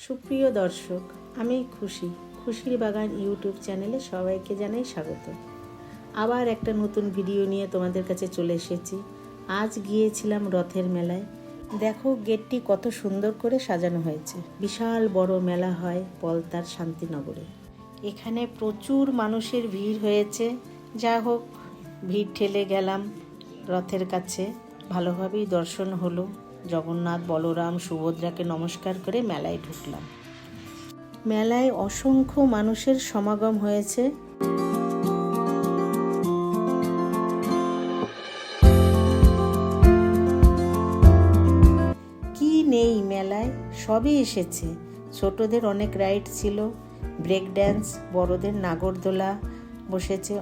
সুপ্রিয় দর্শক, আমি খুশির বাগান ইউটিউব চ্যানেলে সবাইকে জানাই স্বাগত। আবার একটা নতুন ভিডিও নিয়ে তোমাদের কাছে চলে এসেছি। আজ গিয়েছিলাম রথের মেলায়। দেখো গেটটি কত সুন্দর করে সাজানো হয়েছে। বিশাল বড় মেলা হয় পলতার শান্তিনগরে। এখানে প্রচুর মানুষের ভিড় হয়েছে। যা হোক, ভিড় ঠেলে গেলাম রথের কাছে। ভালোভাবেই দর্শন হলো। জগন্নাথ, বলরাম, সুভদ্রাকে নমস্কার করে মেলায় ঢুকলাম। মেলায় অসংখ্য মানুষের সমাগম হয়েছে। কি নেই মেলায়, সবই এসেছে। ছোটদের অনেক রাইড ছিল, ব্রেক ড্যান্স, বড়দের নাগরদোলা বসেছে।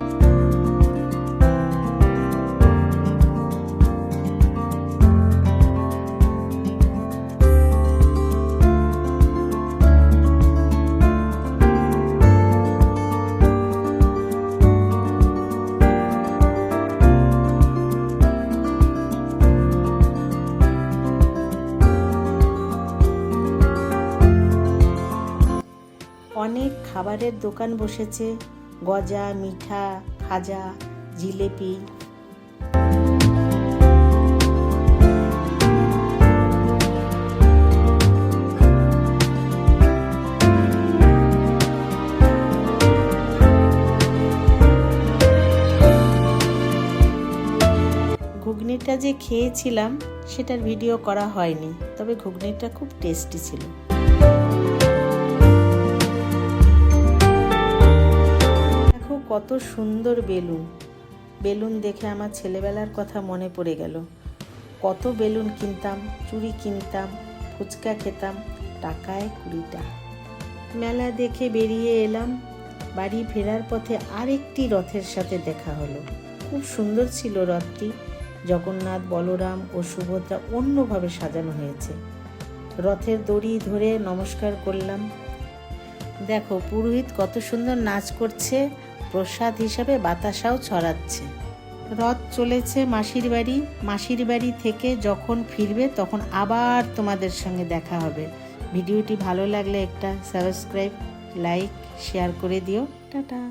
অনেক খাবারের দোকান বসেছে, গজা, মিঠা, খাজা, জিলেপি। ঘুগনিটা যে খেয়েছিলাম সেটার ভিডিও করা হয়নি, তবে ঘুগনিটা খুব টেস্টি ছিল। কত সুন্দর বেলুন দেখে আমার ছেলেবেলার কথা মনে পড়ে গেল। কত বেলুন কিনতাম, চুড়ি কিনতাম, ফুচকা খেতাম, টাকায় 20টা। মেলা দেখে বেরিয়ে এলাম। বাড়ি ফেরার পথে আরেকটি রথের সাথে দেখা হলো। খুব সুন্দর ছিল রথটি। জগন্নাথ, বলরাম ও সুভদ্রা অন্যভাবে সাজানো হয়েছে। রথের দড়ি ধরে নমস্কার করলাম। দেখো পুরোহিত কত সুন্দর নাচ করছে, প্রসাদ হিসাবে বাতাসাও ছড়াচ্ছে। রথ চলেছে মাসির বাড়ি থেকে যখন ফিরবে তখন আবার তোমাদের সঙ্গে দেখা হবে। ভিডিওটি ভালো লাগলে একটা সাবস্ক্রাইব, লাইক, শেয়ার করে দিও। টাটা।